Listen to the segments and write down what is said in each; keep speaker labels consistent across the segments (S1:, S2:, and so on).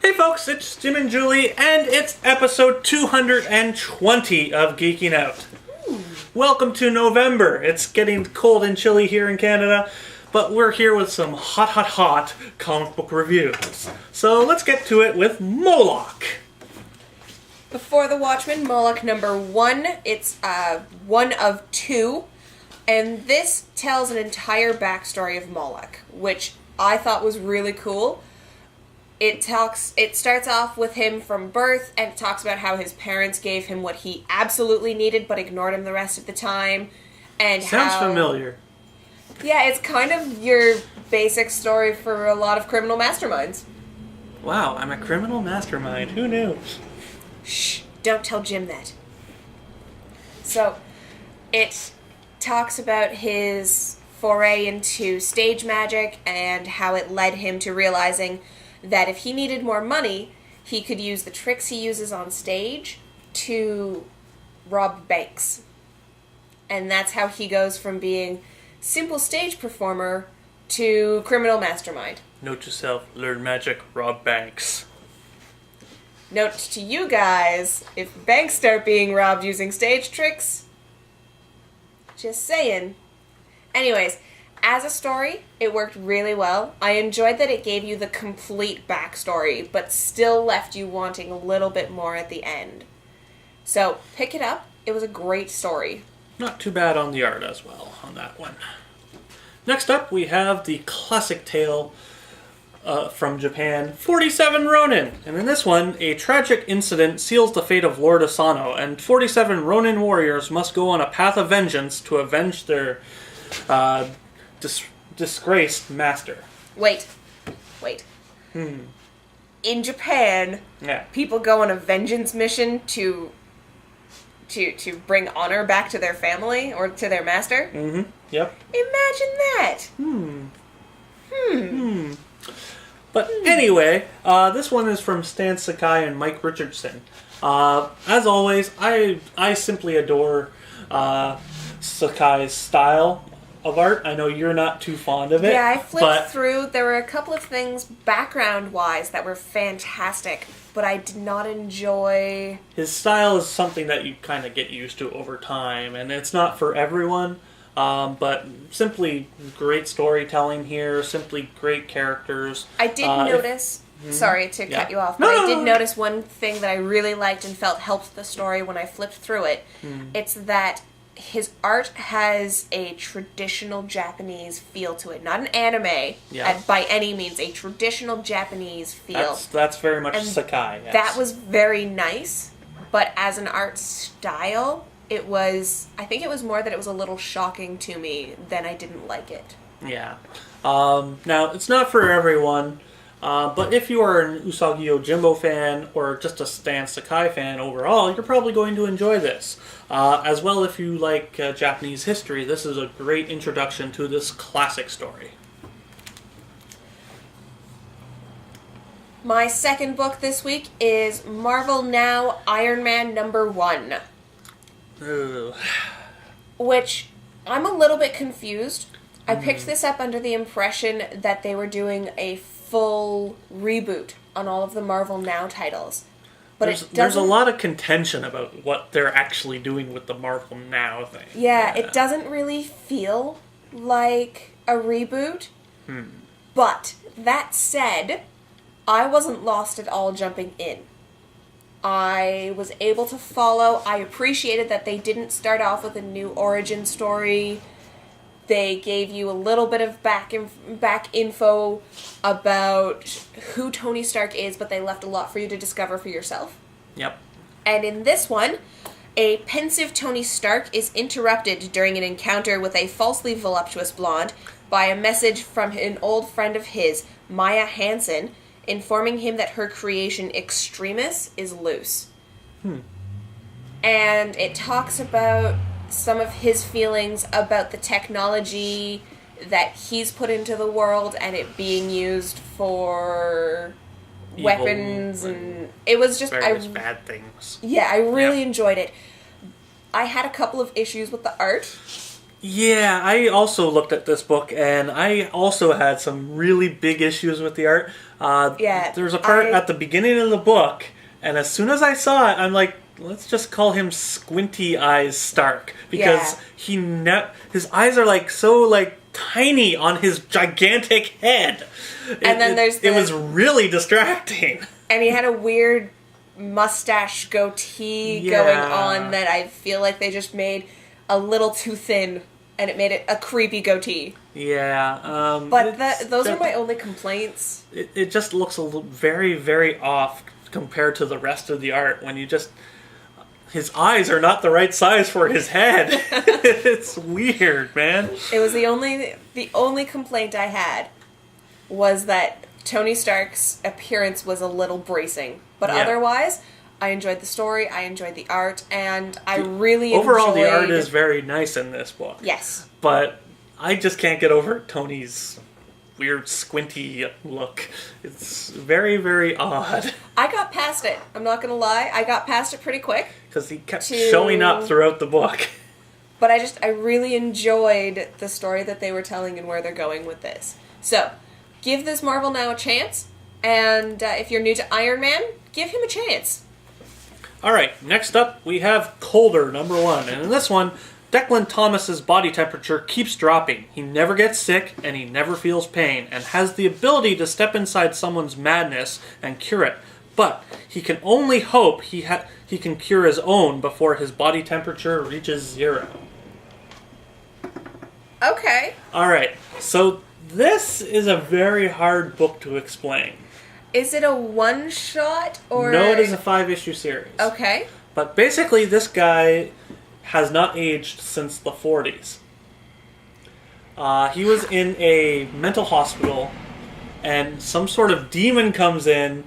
S1: Hey folks, it's Jim and Julie, and it's episode 220 of Geeking Out. Welcome to November. It's getting cold and chilly here in Canada, but we're here with some hot comic book reviews. So let's get to it with Moloch.
S2: Before the Watchmen, Moloch number 1. It's one of 2, and this tells an entire backstory of Moloch, which I thought was really cool. It starts off with him from birth, and it talks about how his parents gave him what he absolutely needed, but ignored him the rest of the time. And
S1: Sounds familiar.
S2: Yeah, it's kind of your basic story for a lot of criminal masterminds.
S1: Wow, I'm a criminal mastermind. Who knew?
S2: Shh, don't tell Jim that. So, it talks about his foray into stage magic and how it led him to realizing that if he needed more money, he could use the tricks he uses on stage to rob banks. And that's how he goes from being simple stage performer to criminal mastermind.
S1: Note to self, learn magic, rob banks.
S2: Note to you guys, if banks start being robbed using stage tricks, just saying. Anyways, as a story, it worked really well. I enjoyed that it gave you the complete backstory, but still left you wanting a little bit more at the end. So, pick it up. It was a great story.
S1: Not too bad on the art as well on that one. Next up, we have the classic tale from Japan, 47 Ronin. And in this one, a tragic incident seals the fate of Lord Asano, and 47 Ronin warriors must go on a path of vengeance to avenge their disgraced master.
S2: Wait. In Japan, people go on a vengeance mission to bring honor back to their family or to their master?
S1: Mm-hmm. Yep.
S2: Imagine that.
S1: But anyway, this one is from Stan Sakai and Mike Richardson. As always, I simply adore Sakai's style of art. I know you're not too fond of it.
S2: Yeah, I flipped through. There were a couple of things background-wise that were fantastic, but I did not enjoy...
S1: His style is something that you kind of get used to over time, and it's not for everyone, but simply great storytelling here, simply great characters.
S2: I did notice... Sorry to cut you off, but I did notice one thing that I really liked and felt helped the story when I flipped through it. It's that his art has a traditional Japanese feel to it. Not an anime, by any means. A traditional Japanese feel.
S1: That's very much Sakai, yes.
S2: That was very nice, but as an art style, I think it was more that it was a little shocking to me than I didn't like it.
S1: Yeah. Now, it's not for everyone, but if you are an Usagi Yojimbo fan or just a Stan Sakai fan overall, you're probably going to enjoy this. As well, if you like Japanese history, this is a great introduction to this classic story.
S2: My second book this week is Marvel Now IronMan number 1.
S1: Ugh.
S2: Which, I'm a little bit confused. I picked this up under the impression that they were doing a full reboot on all of the Marvel Now titles. But
S1: there's a lot of contention about what they're actually doing with the Marvel Now thing.
S2: Yeah, it doesn't really feel like a reboot. But, that said, I wasn't lost at all jumping in. I was able to follow. I appreciated that they didn't start off with a new origin story. They gave you a little bit of back info about who Tony Stark is, but they left a lot for you to discover for yourself.
S1: Yep.
S2: And in this one, a pensive Tony Stark is interrupted during an encounter with a falsely voluptuous blonde by a message from an old friend of his, Maya Hansen, informing him that her creation Extremis is loose. And it talks about some of his feelings about the technology that he's put into the world and it being used for evil weapons, and it was just
S1: bad things.
S2: Yeah, I really enjoyed it. I had a couple of issues with the art.
S1: Yeah, I also looked at this book, and I also had some really big issues with the art. There's a part at the beginning of the book, and as soon as I saw it, I'm like, let's just call him Squinty Eyes Stark, because his eyes are like so like tiny on his gigantic head.
S2: And then
S1: it was really distracting.
S2: And he had a weird mustache goatee going on that I feel like they just made a little too thin, and it made it a creepy goatee.
S1: Yeah.
S2: But those are my only complaints.
S1: It just looks a little, very, very off compared to the rest of the art when you just... His eyes are not the right size for his head. It's weird, man.
S2: It was the only complaint I had was that Tony Stark's appearance was a little bracing. But otherwise, I enjoyed the story, I enjoyed the art, and I really
S1: overall the art is very nice in this book.
S2: Yes.
S1: But I just can't get over Tony's weird squinty look. It's very, very odd.
S2: I got past it. I'm not gonna lie. I got past it pretty quick.
S1: Because he kept showing up throughout the book.
S2: But I really enjoyed the story that they were telling and where they're going with this. So, give this Marvel Now a chance. And if you're new to IronMan, give him a chance.
S1: Alright, next up we have Colder, #1. And in this one, Declan Thomas's body temperature keeps dropping. He never gets sick, and he never feels pain, and has the ability to step inside someone's madness and cure it. But he can only hope he can cure his own before his body temperature reaches 0.
S2: Okay.
S1: Alright, so this is a very hard book to explain.
S2: Is it a one-shot, or...
S1: No, it is a 5-issue series.
S2: Okay.
S1: But basically, this guy has not aged since the 40s. He was in a mental hospital, and some sort of demon comes in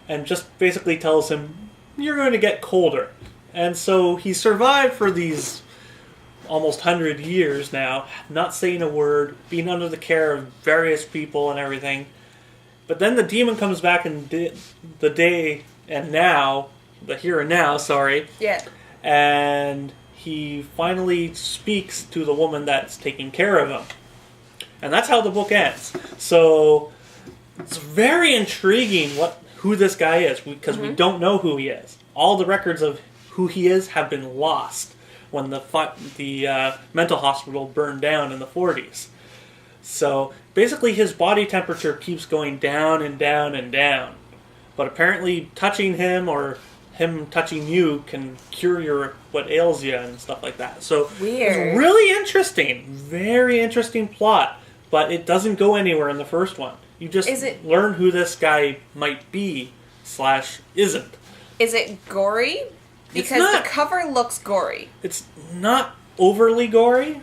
S1: and just basically tells him, you're going to get colder. And so he survived for these almost 100 years now, not saying a word, being under the care of various people and everything. But then the demon comes back in the day and now, the here and now, sorry.
S2: Yeah.
S1: And he finally speaks to the woman that's taking care of him. And that's how the book ends. So it's very intriguing who this guy is, because we don't know who he is. All the records of who he is have been lost when the mental hospital burned down in the 40s. So basically his body temperature keeps going down and down and down. But apparently touching him or him touching you can cure what ails you and stuff like that. So
S2: weird.
S1: It's really interesting. Very interesting plot. But it doesn't go anywhere in the first one. You just learn who this guy might be / isn't.
S2: Is it gory? Because the cover looks gory.
S1: It's not overly gory.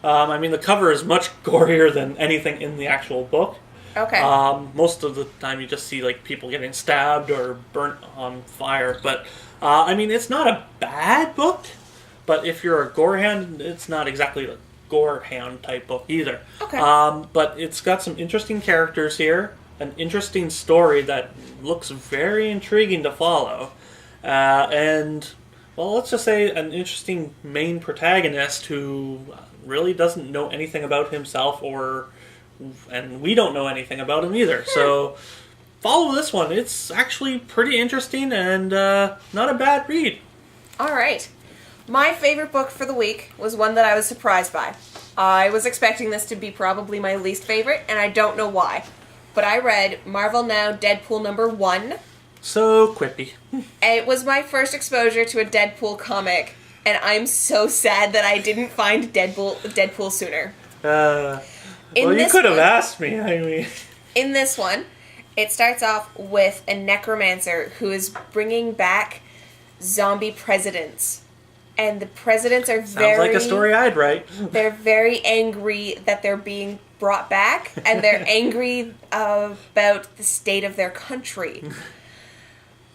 S1: I mean, the cover is much gorier than anything in the actual book.
S2: Okay.
S1: Most of the time you just see like people getting stabbed or burnt on fire. But, I mean, it's not a bad book. But if you're a gorehound, it's not exactly a gorehound type book either.
S2: Okay.
S1: But it's got some interesting characters here. An interesting story that looks very intriguing to follow. And, well, let's just say an interesting main protagonist who really doesn't know anything about himself, and we don't know anything about him either. So follow this one. It's actually pretty interesting and not a bad read.
S2: All right. My favorite book for the week was one that I was surprised by. I was expecting this to be probably my least favorite, and I don't know why. But I read Marvel Now Deadpool #1.
S1: So quippy.
S2: It was my first exposure to a Deadpool comic, and I'm so sad that I didn't find Deadpool sooner.
S1: Well, you could have asked me. I mean,
S2: in this one, it starts off with a necromancer who is bringing back zombie presidents. And the presidents are
S1: sounds like a story I'd write.
S2: They're very angry that they're being brought back, and they're angry about the state of their country.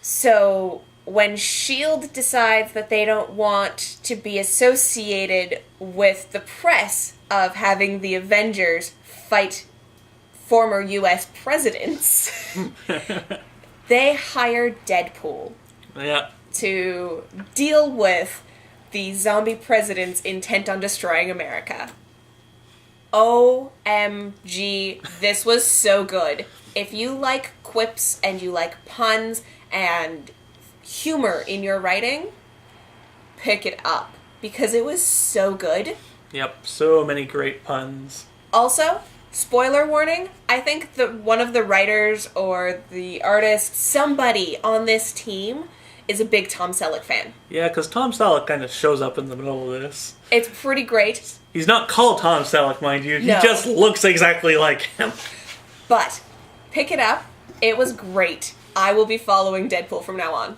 S2: So when S.H.I.E.L.D. decides that they don't want to be associated with the press of having the Avengers fight former U.S. presidents, they hire Deadpool
S1: to
S2: deal with the zombie presidents intent on destroying America. OMG, this was so good. If you like quips and you like puns and humor in your writing, pick it up because it was so good.
S1: Yep, so many great puns.
S2: Also, spoiler warning, I think that one of the writers or the artist, somebody on this team, is a big Tom Selleck fan.
S1: Yeah, because Tom Selleck kind of shows up in the middle of this.
S2: It's pretty great.
S1: He's not called Tom Selleck, mind you. He
S2: No.
S1: just looks exactly like him.
S2: But, pick it up. It was great. I will be following Deadpool from now on.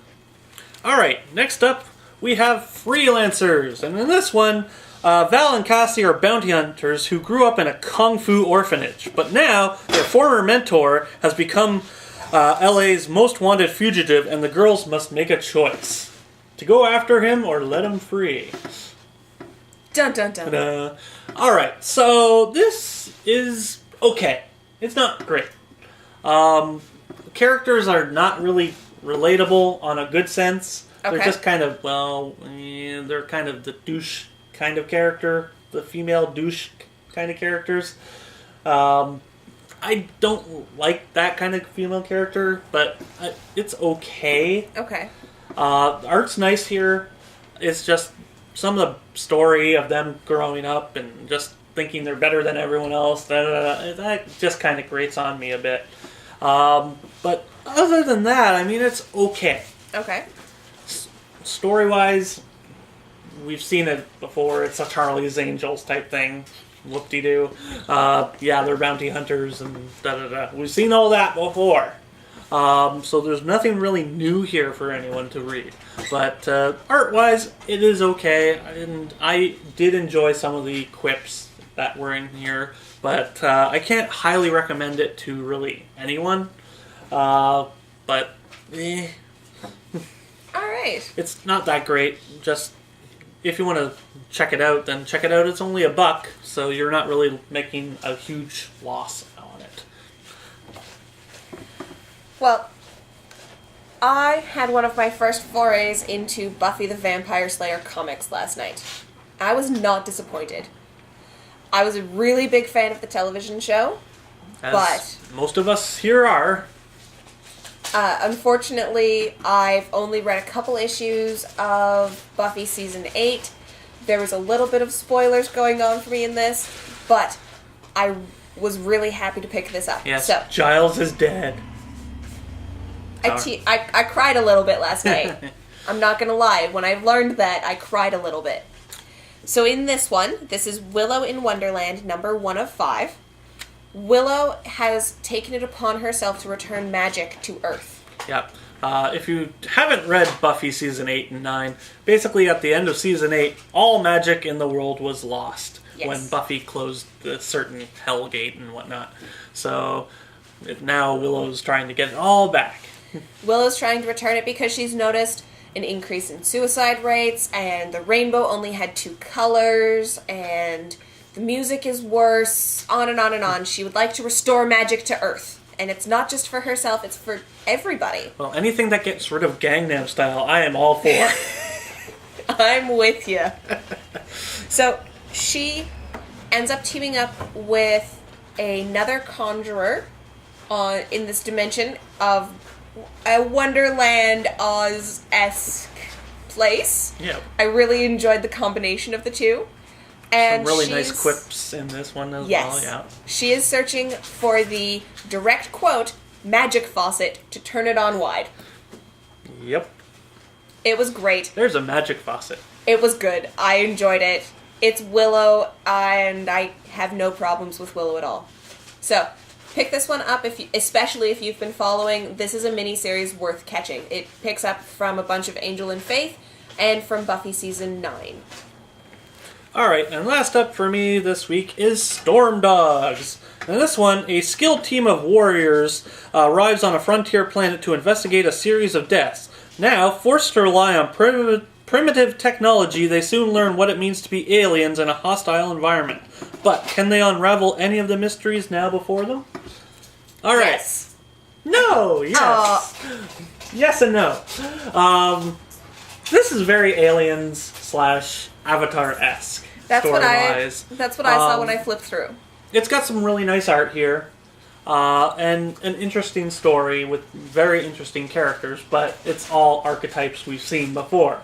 S1: Alright, next up, we have Freelancers. And in this one, Val and Cassie are bounty hunters who grew up in a kung fu orphanage. But now, their former mentor has become LA's most wanted fugitive, and the girls must make a choice. To go after him or let him free.
S2: Dun dun dun.
S1: Alright, so this is okay. It's not great. The characters are not really relatable on a good sense.
S2: Okay.
S1: They're just kind of, they're kind of the douche kind of character. The female douche kind of characters. I don't like that kind of female character, but it's okay.
S2: Okay.
S1: The art's nice here. It's just some of the story of them growing up and just thinking they're better than everyone else. That just kind of grates on me a bit. But other than that, I mean, it's okay.
S2: Okay.
S1: Story-wise, we've seen it before. It's a Charlie's Angels type thing. Whoop-de-doo. Yeah, they're bounty hunters and da-da-da. We've seen all that before. So there's nothing really new here for anyone to read. But art-wise, it is okay. And I did enjoy some of the quips that were in here. But I can't highly recommend it to really anyone. But,
S2: Alright.
S1: it's not that great. Just, if you want to check it out, then check it out. It's only $1, so you're not really making a huge loss on it.
S2: Well, I had one of my first forays into Buffy the Vampire Slayer comics last night. I was not disappointed. I was a really big fan of the television show,
S1: As most of us here are.
S2: unfortunately, I've only read a couple issues of Buffy Season 8. There was a little bit of spoilers going on for me in this, but I was really happy to pick this up.
S1: Yes,
S2: So,
S1: Giles is dead.
S2: I cried a little bit last night. I'm not gonna lie. When I learned that, I cried a little bit. So in this one, this is Willow in Wonderland, number 1 of 5. Willow has taken it upon herself to return magic to Earth.
S1: Yep. If you haven't read Buffy Season 8 and 9, basically at the end of Season 8, all magic in the world was lost
S2: Yes.
S1: when Buffy closed the certain Hell Gate and whatnot. So now Willow's trying to get it all back.
S2: Willow's trying to return it because she's noticed an increase in suicide rates, and the rainbow only had 2 colors, and the music is worse, on and on and on. She would like to restore magic to Earth. And it's not just for herself, it's for everybody.
S1: Well, anything that gets rid of Gangnam Style, I am all for.
S2: I'm with you. So, she ends up teaming up with another conjurer in this dimension of a Wonderland Oz-esque place.
S1: Yeah.
S2: I really enjoyed the combination of the two. And
S1: Some really nice
S2: she's-
S1: quips in this one as
S2: Yes.
S1: well, yeah.
S2: She is searching for the direct quote, magic faucet, to turn it on wide.
S1: Yep.
S2: It was great.
S1: There's a magic faucet.
S2: It was good. I enjoyed it. It's Willow, and I have no problems with Willow at all. So, pick this one up, especially if you've been following. This is a mini-series worth catching. It picks up from a bunch of Angel and Faith and from Buffy Season 9.
S1: Alright, and last up for me this week is Storm Dogs. In this one, a skilled team of warriors arrives on a frontier planet to investigate a series of deaths. Now, forced to rely on primitive technology, they soon learn what it means to be aliens in a hostile environment. But can they unravel any of the mysteries now before them? Alright.
S2: Yes.
S1: No! Yes! Yes and no. This is very Aliens / Avatar-esque.
S2: That's what I
S1: story-wise.
S2: saw when I flipped through.
S1: It's got some really nice art here, and an interesting story with very interesting characters, but it's all archetypes we've seen before.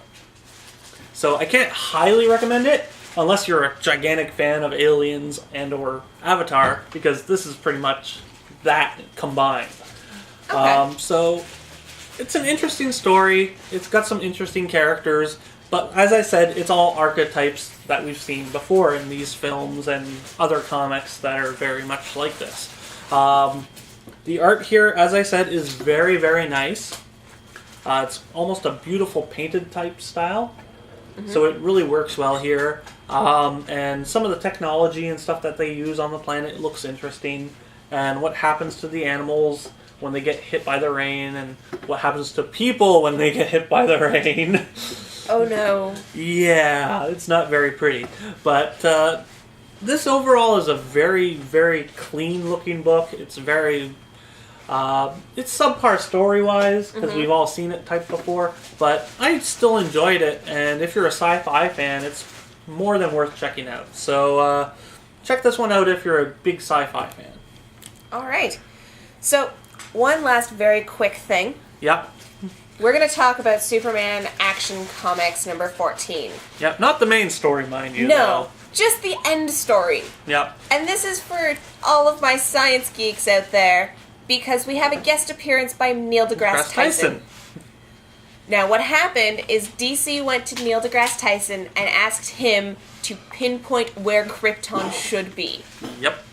S1: So I can't highly recommend it, unless you're a gigantic fan of Aliens and or Avatar, because this is pretty much that combined.
S2: Okay.
S1: So it's an interesting story. It's got some interesting characters, but as I said, it's all archetypes that we've seen before in these films and other comics that are very much like this. The art here, as I said, is very, very nice. It's almost a beautiful painted type style, so it really works well here. And some of the technology and stuff that they use on the planet looks interesting. And what happens to the animals when they get hit by the rain, and what happens to people when they get hit by the rain.
S2: Oh no.
S1: Yeah, it's not very pretty. But this overall is a very, very clean looking book. It's very... it's subpar story-wise, because we've all seen it typed before, but I still enjoyed it, and if you're a sci-fi fan, it's more than worth checking out. So check this one out if you're a big sci-fi fan.
S2: Alright. So, one last very quick thing.
S1: Yep.
S2: We're going to talk about Superman Action Comics number 14.
S1: Yep, not the main story, mind you.
S2: No,
S1: though.
S2: just the end story.
S1: Yep.
S2: And this is for all of my science geeks out there, because we have a guest appearance by Neil DeGrasse Tyson. Now, what happened is DC went to Neil deGrasse Tyson and asked him to pinpoint where Krypton should be.
S1: Yep.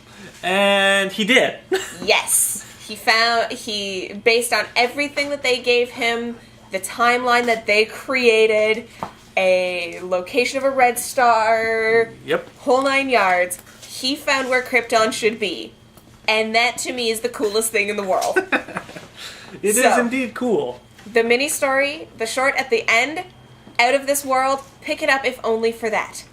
S1: And he did.
S2: Yes. He based on everything that they gave him, the timeline that they created, a location of a red star,
S1: Yep.
S2: whole 9 yards, he found where Krypton should be. And that, to me, is the coolest thing in the world.
S1: It is indeed cool.
S2: The mini-story, the short at the end, out of this world, pick it up if only for that.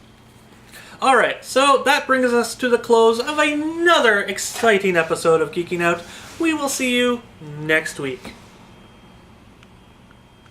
S1: Alright, so that brings us to the close of another exciting episode of Geeking Out. We will see you next week.